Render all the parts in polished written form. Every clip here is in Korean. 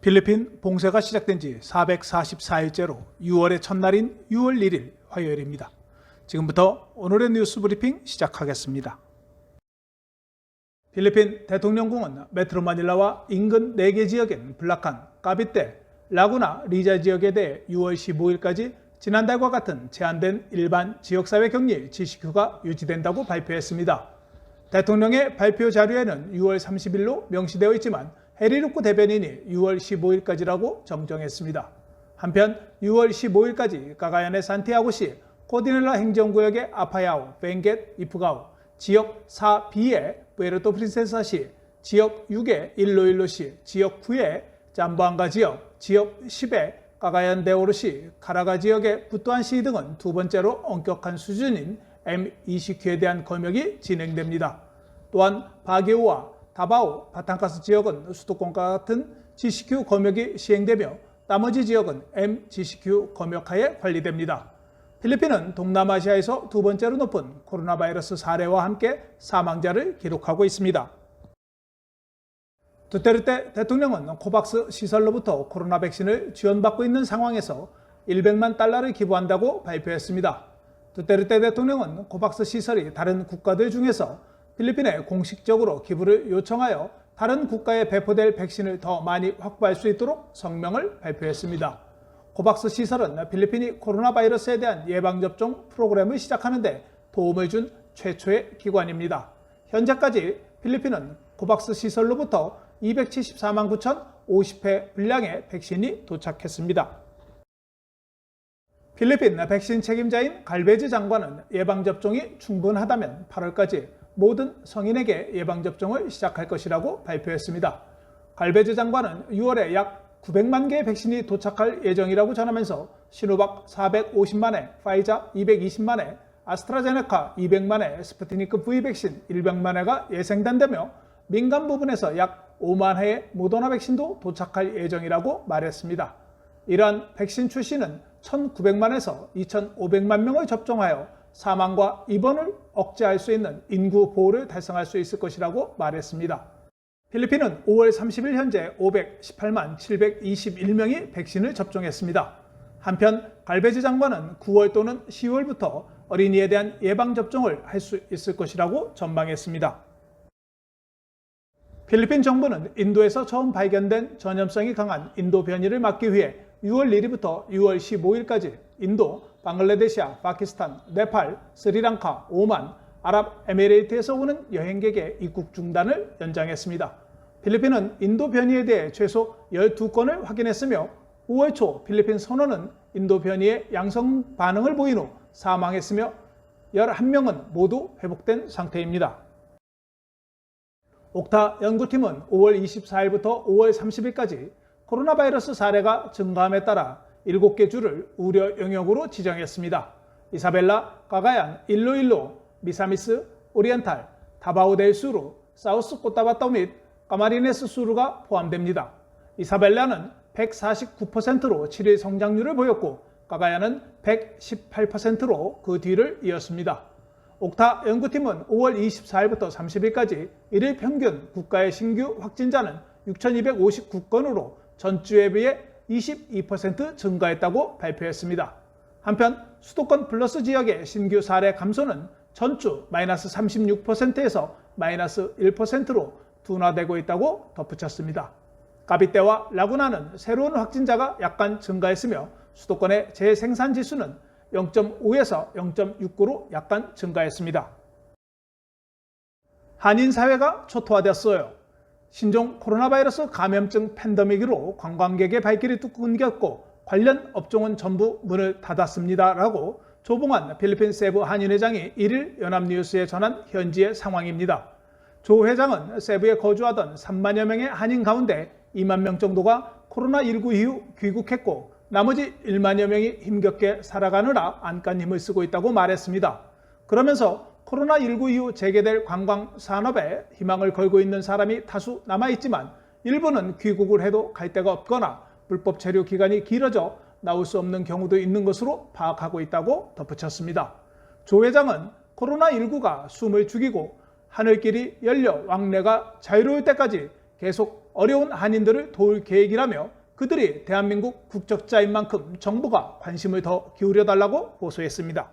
필리핀 봉쇄가 시작된 지 444일째로 6월의 첫날인 6월 1일 화요일입니다. 지금부터 오늘의 뉴스 브리핑 시작하겠습니다. 필리핀 대통령궁은 메트로 마닐라와 인근 4개 지역인 블라칸, 까비떼, 라구나, 리자 지역에 대해 6월 15일까지 지난달과 같은 제한된 일반 지역사회 격리 GCQ가 유지된다고 발표했습니다. 대통령의 발표 자료에는 6월 30일로 명시되어 있지만 해리루크 대변인이 6월 15일까지라고 정정했습니다. 한편 6월 15일까지 까가얀의 산티아고시, 코디넬라 행정구역의 아파야오, 벤겟, 이프가오, 지역 4B의 푸에르토 프린세사시, 지역 6의 일로일로시, 지역 9의 잠보안가 지역, 지역 10의 까가얀 데오르시, 카라가 지역의 부뚜안시 등은 두 번째로 엄격한 수준인 M20Q에 대한 검역이 진행됩니다. 또한 바게우와 다바오, 바탕카스 지역은 수도권과 같은 GCQ 검역이 시행되며 나머지 지역은 MGCQ 검역하에 관리됩니다. 필리핀은 동남아시아에서 두 번째로 높은 코로나 바이러스 사례와 함께 사망자를 기록하고 있습니다. 두테르테 대통령은 코박스 시설로부터 코로나 백신을 지원받고 있는 상황에서 100만 달러를 기부한다고 발표했습니다. 두테르테 대통령은 코박스 시설이 다른 국가들 중에서 필리핀에 공식적으로 기부를 요청하여 다른 국가에 배포될 백신을 더 많이 확보할 수 있도록 성명을 발표했습니다. 코박스 시설은 필리핀이 코로나 바이러스에 대한 예방접종 프로그램을 시작하는 데 도움을 준 최초의 기관입니다. 현재까지 필리핀은 코박스 시설로부터 274만 9,050회 분량의 백신이 도착했습니다. 필리핀 백신 책임자인 갈베즈 장관은 예방접종이 충분하다면 8월까지 모든 성인에게 예방접종을 시작할 것이라고 발표했습니다. 갈베즈 장관은 6월에 약 900만 개의 백신이 도착할 예정이라고 전하면서 시노박 450만 회, 파이자 220만 회, 아스트라제네카 200만 회, 스푸트니크 V 백신 100만 회가 예상된다며 민간 부분에서 약 5만 회의 모더나 백신도 도착할 예정이라고 말했습니다. 이러한 백신 출시는 1,900만에서 2,500만 명을 접종하여 사망과 입원을 억제할 수 있는 인구 보호를 달성할 수 있을 것이라고 말했습니다. 필리핀은 5월 30일 현재 518만 721명이 백신을 접종했습니다. 한편 갈베즈 장관은 9월 또는 10월부터 어린이에 대한 예방접종을 할 수 있을 것이라고 전망했습니다. 필리핀 정부는 인도에서 처음 발견된 전염성이 강한 인도 변이를 막기 위해 6월 1일부터 6월 15일까지 인도, 방글라데시아, 파키스탄, 네팔, 스리랑카, 오만, 아랍에미레이트에서 오는 여행객의 입국 중단을 연장했습니다. 필리핀은 인도 변이에 대해 최소 12건을 확인했으며 5월 초 필리핀 선원은 인도 변이의 양성 반응을 보인 후 사망했으며 11명은 모두 회복된 상태입니다. 옥타 연구팀은 5월 24일부터 5월 30일까지 코로나 바이러스 사례가 증가함에 따라 7개 주를 우려 영역으로 지정했습니다. 이사벨라, 까가얀, 일로일로, 미사미스, 오리엔탈, 다바오 델 수루, 사우스 코타바토 및 까마리네스 수루가 포함됩니다. 이사벨라는 149%로 7일 성장률을 보였고 까가얀은 118%로 그 뒤를 이었습니다. 옥타 연구팀은 5월 24일부터 30일까지 1일 평균 국가의 신규 확진자는 6,259건으로 전주에 비해 22% 증가했다고 발표했습니다. 한편 수도권 플러스 지역의 신규 사례 감소는 전주 마이너스 36%에서 마이너스 1%로 둔화되고 있다고 덧붙였습니다. 까비떼와 라구나는 새로운 확진자가 약간 증가했으며 수도권의 재생산 지수는 0.5에서 0.69로 약간 증가했습니다. 한인 사회가 초토화됐어요. 신종 코로나 바이러스 감염증 팬데믹으로 관광객의 발길이 뚝 끊겼고 관련 업종은 전부 문을 닫았습니다. 라고 조봉환 필리핀 세부 한인회장이 1일 연합뉴스에 전한 현지의 상황입니다. 조 회장은 세부에 거주하던 3만여 명의 한인 가운데 2만 명 정도가 코로나19 이후 귀국했고 나머지 1만여 명이 힘겹게 살아가느라 안간 힘을 쓰고 있다고 말했습니다. 그러면서 코로나19 이후 재개될 관광 산업에 희망을 걸고 있는 사람이 다수 남아있지만 일부는 귀국을 해도 갈 데가 없거나 불법 체류 기간이 길어져 나올 수 없는 경우도 있는 것으로 파악하고 있다고 덧붙였습니다. 조 회장은 코로나19가 숨을 죽이고 하늘길이 열려 왕래가 자유로울 때까지 계속 어려운 한인들을 도울 계획이라며 그들이 대한민국 국적자인 만큼 정부가 관심을 더 기울여달라고 호소했습니다.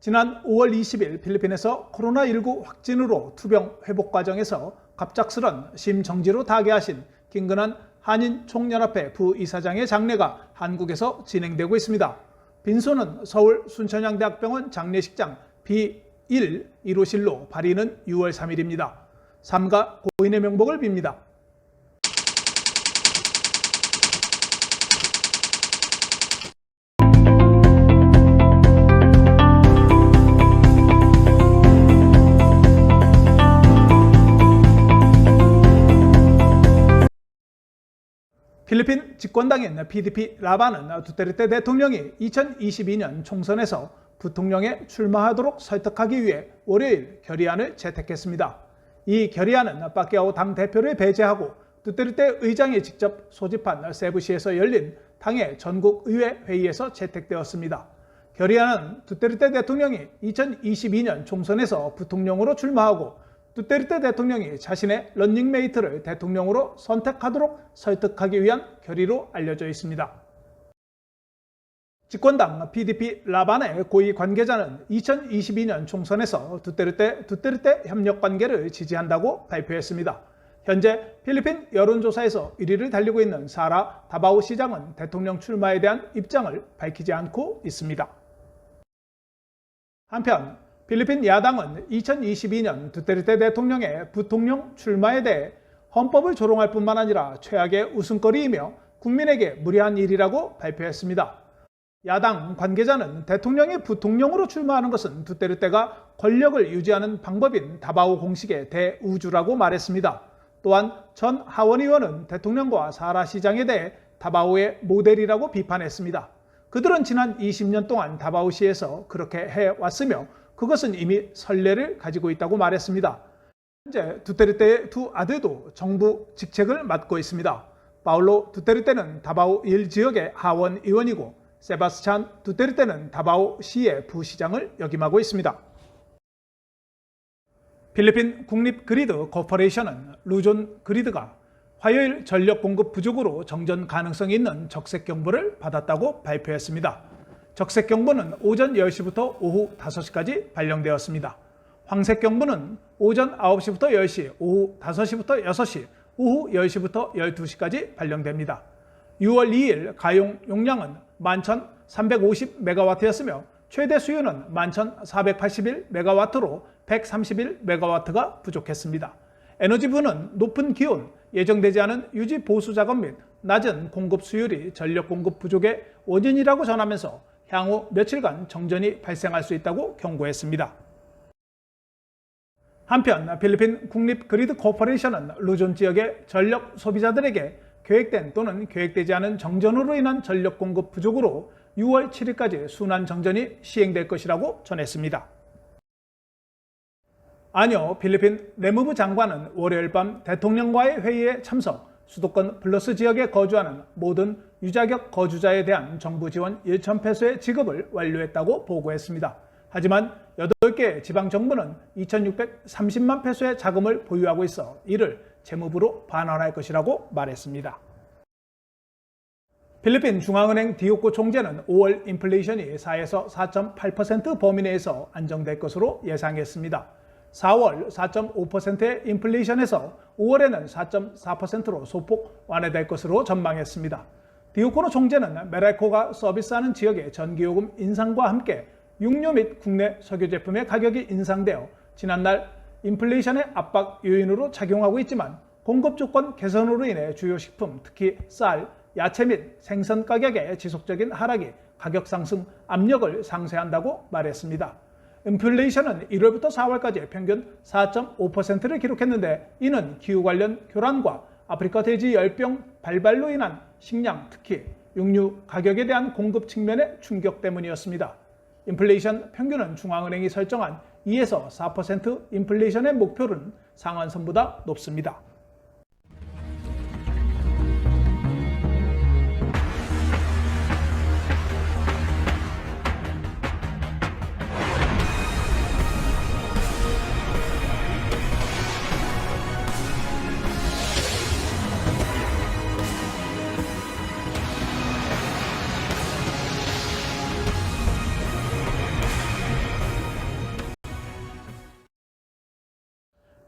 지난 5월 20일 필리핀에서 코로나19 확진으로 투병 회복 과정에서 갑작스런 심정지로 타계하신 김근환 한인총연합회 부이사장의 장례가 한국에서 진행되고 있습니다. 빈소는 서울 순천향대학병원 장례식장 B1 1호실로 발의는 6월 3일입니다. 삼가 고인의 명복을 빕니다. 필리핀 집권당인 PDP 라반은 두테르테 대통령이 2022년 총선에서 부통령에 출마하도록 설득하기 위해 월요일 결의안을 채택했습니다. 이 결의안은 빠케아오 당대표를 배제하고 두테르테 의장이 직접 소집한 세부시에서 열린 당의 전국의회 회의에서 채택되었습니다. 결의안은 두테르테 대통령이 2022년 총선에서 부통령으로 출마하고 두테르테 대통령이 자신의 런닝메이트를 대통령으로 선택하도록 설득하기 위한 결의로 알려져 있습니다. 집권당 PDP 라반의 고위 관계자는 2022년 총선에서 두테르테 협력관계를 지지한다고 발표했습니다. 현재 필리핀 여론조사에서 1위를 달리고 있는 사라 다바오 시장은 대통령 출마에 대한 입장을 밝히지 않고 있습니다. 한편 필리핀 야당은 2022년 두테르테 대통령의 부통령 출마에 대해 헌법을 조롱할 뿐만 아니라 최악의 웃음거리이며 국민에게 무례한 일이라고 발표했습니다. 야당 관계자는 대통령이 부통령으로 출마하는 것은 두테르테가 권력을 유지하는 방법인 다바오 공식의 대우주라고 말했습니다. 또한 전 하원 의원은 대통령과 사라 시장에 대해 다바오의 모델이라고 비판했습니다. 그들은 지난 20년 동안 다바오시에서 그렇게 해왔으며 그것은 이미 선례를 가지고 있다고 말했습니다. 현재 두테르테의 두 아들도 정부 직책을 맡고 있습니다. 파울로 두테르테는 다바오 1지역의 하원 의원이고 세바스찬 두테르테는 다바오 시의 부시장을 역임하고 있습니다. 필리핀 국립그리드 코퍼레이션은 루존 그리드가 화요일 전력 공급 부족으로 정전 가능성이 있는 적색경보를 받았다고 발표했습니다. 적색경보는 오전 10시부터 오후 5시까지 발령되었습니다. 황색경보는 오전 9시부터 10시, 오후 5시부터 6시, 오후 10시부터 12시까지 발령됩니다. 6월 2일 가용 용량은 11,350메가와트였으며 최대 수요는 11,481메가와트로 131메가와트가 부족했습니다. 에너지부는 높은 기온, 예정되지 않은 유지 보수 작업 및 낮은 공급 수율이 전력 공급 부족의 원인이라고 전하면서 향후 며칠간 정전이 발생할 수 있다고 경고했습니다. 한편 필리핀 국립그리드 코퍼레이션은 루존 지역의 전력 소비자들에게 계획된 또는 계획되지 않은 정전으로 인한 전력 공급 부족으로 6월 7일까지 순환 정전이 시행될 것이라고 전했습니다. 아뇨 필리핀 내무부 장관은 월요일 밤 대통령과의 회의에 참석, 수도권 플러스 지역에 거주하는 모든 유자격 거주자에 대한 정부 지원 1,000페소의 지급을 완료했다고 보고했습니다. 하지만 8개 지방정부는 2,630만 페소의 자금을 보유하고 있어 이를 재무부로 반환할 것이라고 말했습니다. 필리핀 중앙은행 디오코 총재는 5월 인플레이션이 4에서 4.8% 범위 내에서 안정될 것으로 예상했습니다. 4월 4.5%의 인플레이션에서 5월에는 4.4%로 소폭 완화될 것으로 전망했습니다. 디오코노 총재는 메랄코가 서비스하는 지역의 전기요금 인상과 함께 육류 및 국내 석유 제품의 가격이 인상되어 지난날 인플레이션의 압박 요인으로 작용하고 있지만 공급 조건 개선으로 인해 주요 식품, 특히 쌀, 야채 및 생선 가격의 지속적인 하락이 가격 상승 압력을 상쇄한다고 말했습니다. 인플레이션은 1월부터 4월까지 평균 4.5%를 기록했는데 이는 기후 관련 교란과 아프리카 돼지 열병 발발로 인한 식량, 특히 육류 가격에 대한 공급 측면의 충격 때문이었습니다. 인플레이션 평균은 중앙은행이 설정한 2에서 4% 인플레이션의 목표는 상한선보다 높습니다.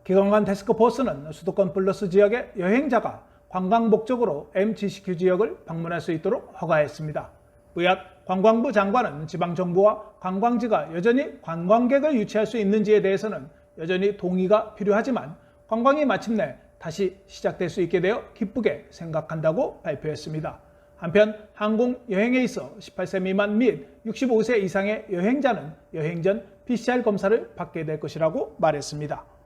기관관 태스크포스는 수도권 플러스 지역의 여행자가 관광 목적으로 MGCQ 지역을 방문할 수 있도록 허가했습니다. 부얏 관광부 장관은 지방정부와 관광지가 여전히 관광객을 유치할 수 있는지에 대해서는 여전히 동의가 필요하지만 관광이 마침내 다시 시작될 수 있게 되어 기쁘게 생각한다고 발표했습니다. 한편 항공 여행에 있어 18세 미만 및 65세 이상의 여행자는 여행 전 PCR 검사를 받게 될 것이라고 말했습니다.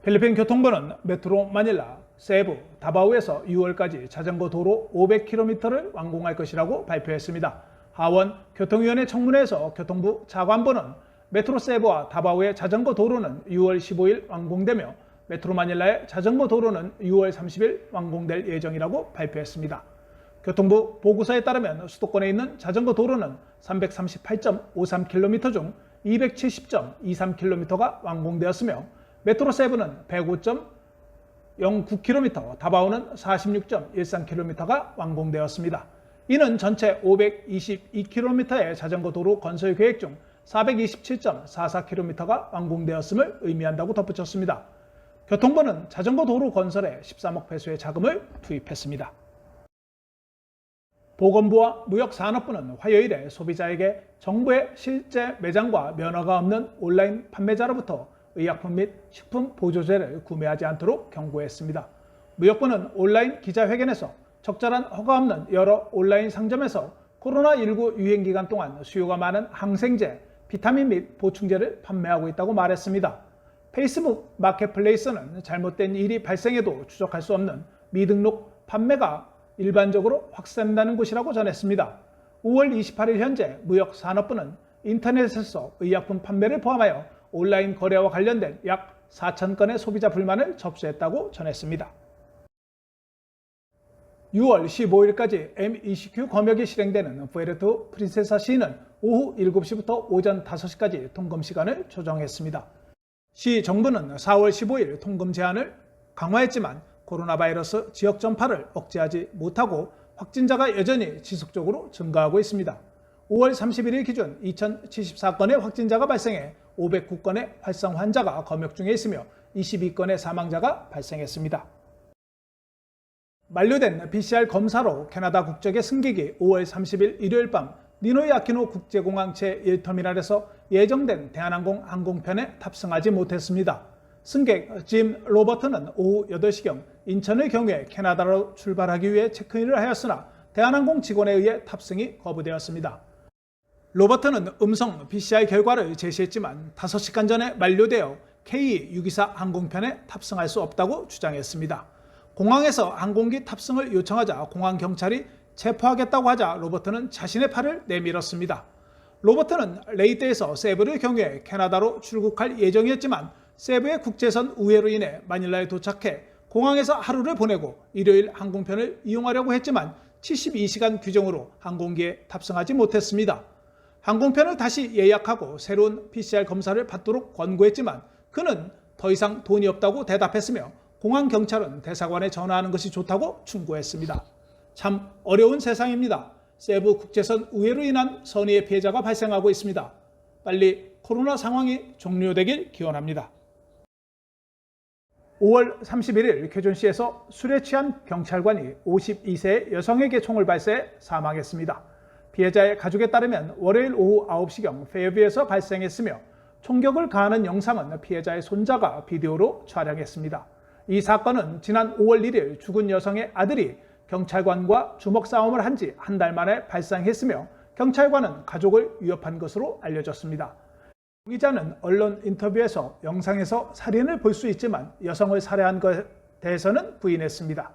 필리핀 교통부는 메트로 마닐라, 세부, 다바오에서 6월까지 자전거 도로 500km를 완공할 것이라고 발표했습니다. 하원 교통위원회 청문회에서 교통부 차관보는 메트로 세부와 다바오의 자전거 도로는 6월 15일 완공되며 메트로 마닐라의 자전거 도로는 6월 30일 완공될 예정이라고 발표했습니다. 교통부 보고서에 따르면 수도권에 있는 자전거 도로는 338.53km 중 270.23km가 완공되었으며 메트로 세부는 105.09km, 다바오는 46.13km가 완공되었습니다. 이는 전체 522km의 자전거 도로 건설 계획 중 427.44km가 완공되었음을 의미한다고 덧붙였습니다. 교통부는 자전거 도로 건설에 13억 페소의 자금을 투입했습니다. 보건부와 무역산업부는 화요일에 소비자에게 정부의 실제 매장과 면허가 없는 온라인 판매자로부터 의약품 및 식품 보조제를 구매하지 않도록 경고했습니다. 무역부는 온라인 기자회견에서 적절한 허가 없는 여러 온라인 상점에서 코로나19 유행 기간 동안 수요가 많은 항생제, 비타민 및 보충제를 판매하고 있다고 말했습니다. 페이스북 마켓플레이스는 잘못된 일이 발생해도 추적할 수 없는 미등록 판매가 일반적으로 확산된다는 곳이라고 전했습니다. 5월 28일 현재 무역산업부는 인터넷에서 의약품 판매를 포함하여 온라인 거래와 관련된 약 4,000건의 소비자 불만을 접수했다고 전했습니다. 6월 15일까지 MGCQ 검역이 실행되는 푸에르토 프린세사 시는 오후 7시부터 오전 5시까지 통금 시간을 조정했습니다. 시 정부는 4월 15일 통금 제한을 강화했지만 코로나 바이러스 지역 전파를 억제하지 못하고 확진자가 여전히 지속적으로 증가하고 있습니다. 5월 31일 기준 2,074건의 확진자가 발생해 509건의 활성 환자가 검역 중에 있으며 22건의 사망자가 발생했습니다. 만료된 PCR 검사로 캐나다 국적의 승객이 5월 30일 일요일 밤 니노이 아키노 국제공항 제1터미널에서 예정된 대한항공 항공편에 탑승하지 못했습니다. 승객 짐 로버트는 오후 8시경 인천의 경유해 캐나다로 출발하기 위해 체크인을 하였으나 대한항공 직원에 의해 탑승이 거부되었습니다. 로버트는 음성 PCR 결과를 제시했지만 5시간 전에 만료되어 KE624 항공편에 탑승할 수 없다고 주장했습니다. 공항에서 항공기 탑승을 요청하자 공항 경찰이 체포하겠다고 하자 로버트는 자신의 팔을 내밀었습니다. 로버트는 레이드에서 세부를 경유해 캐나다로 출국할 예정이었지만 세부의 국제선 우회로 인해 마닐라에 도착해 공항에서 하루를 보내고 일요일 항공편을 이용하려고 했지만 72시간 규정으로 항공기에 탑승하지 못했습니다. 항공편을 다시 예약하고 새로운 PCR 검사를 받도록 권고했지만 그는 더 이상 돈이 없다고 대답했으며 공항 경찰은 대사관에 전화하는 것이 좋다고 충고했습니다. 참 어려운 세상입니다. 세부 국제선 우회로 인한 선의의 피해자가 발생하고 있습니다. 빨리 코로나 상황이 종료되길 기원합니다. 5월 31일 교존시에서 술에 취한 경찰관이 52세 여성에게 총을 발사해 사망했습니다. 피해자의 가족에 따르면 월요일 오후 9시경 페어뷰에서 발생했으며 총격을 가하는 영상은 피해자의 손자가 비디오로 촬영했습니다. 이 사건은 지난 5월 1일 죽은 여성의 아들이 경찰관과 주먹 싸움을 한 지 한 달 만에 발생했으며 경찰관은 가족을 위협한 것으로 알려졌습니다. 피의자는 언론 인터뷰에서 영상에서 살인을 볼 수 있지만 여성을 살해한 것에 대해서는 부인했습니다.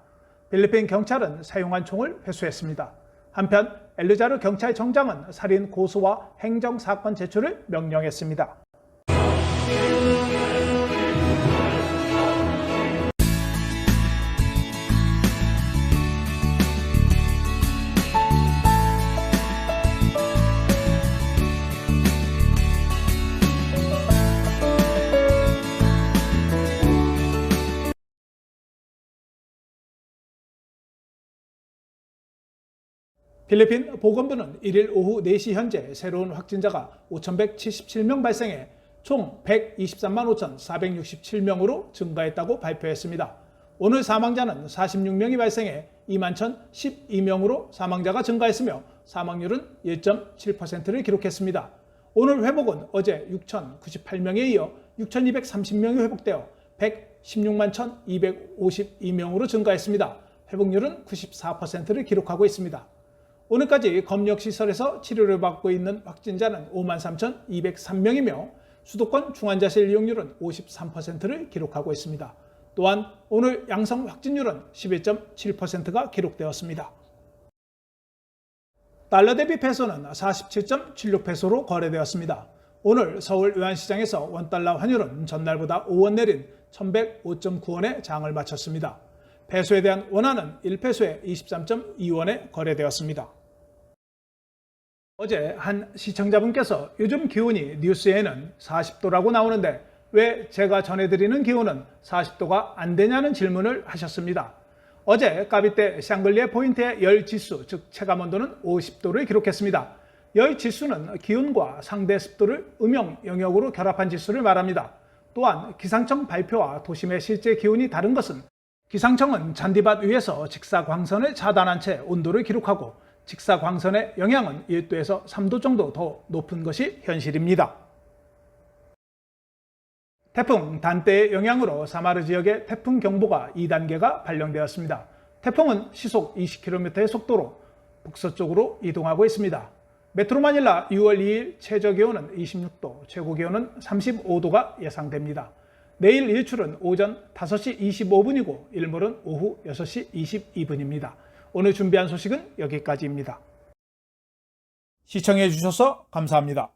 필리핀 경찰은 사용한 총을 회수했습니다. 한편 엘르자르 경찰청장은 살인 고소와 행정사건 제출을 명령했습니다. 필리핀 보건부는 1일 오후 4시 현재 새로운 확진자가 5,177명 발생해 총 123만 5,467명으로 증가했다고 발표했습니다. 오늘 사망자는 46명이 발생해 21,012명으로 사망자가 증가했으며 사망률은 1.7%를 기록했습니다. 오늘 회복은 어제 6,098명에 이어 6,230명이 회복되어 116만 1,252명으로 증가했습니다. 회복률은 94%를 기록하고 있습니다. 오늘까지 검역시설에서 치료를 받고 있는 확진자는 53,203명이며 수도권 중환자실 이용률은 53%를 기록하고 있습니다. 또한 오늘 양성 확진율은 11.7%가 기록되었습니다. 달러 대비 페소는 47.76페소로 거래되었습니다. 오늘 서울 외환시장에서 원달러 환율은 전날보다 5원 내린 1,105.9원에 장을 마쳤습니다. 페소에 대한 원화는 1페소에 23.2원에 거래되었습니다. 어제 한 시청자분께서 요즘 기온이 뉴스에는 40도라고 나오는데 왜 제가 전해드리는 기온은 40도가 안 되냐는 질문을 하셨습니다. 어제 까비떼 샹글리에 포인트의 열지수, 즉 체감온도는 50도를 기록했습니다. 열지수는 기온과 상대 습도를 음영 영역으로 결합한 지수를 말합니다. 또한 기상청 발표와 도심의 실제 기온이 다른 것은 기상청은 잔디밭 위에서 직사광선을 차단한 채 온도를 기록하고 직사광선의 영향은 1도에서 3도 정도 더 높은 것이 현실입니다. 태풍 단떼의 영향으로 사마르 지역에 태풍 경보가 2단계가 발령되었습니다. 태풍은 시속 20km의 속도로 북서쪽으로 이동하고 있습니다. 메트로 마닐라 6월 2일 최저기온은 26도, 최고기온은 35도가 예상됩니다. 내일 일출은 오전 5시 25분이고 일몰은 오후 6시 22분입니다. 오늘 준비한 소식은 여기까지입니다. 시청해 주셔서 감사합니다.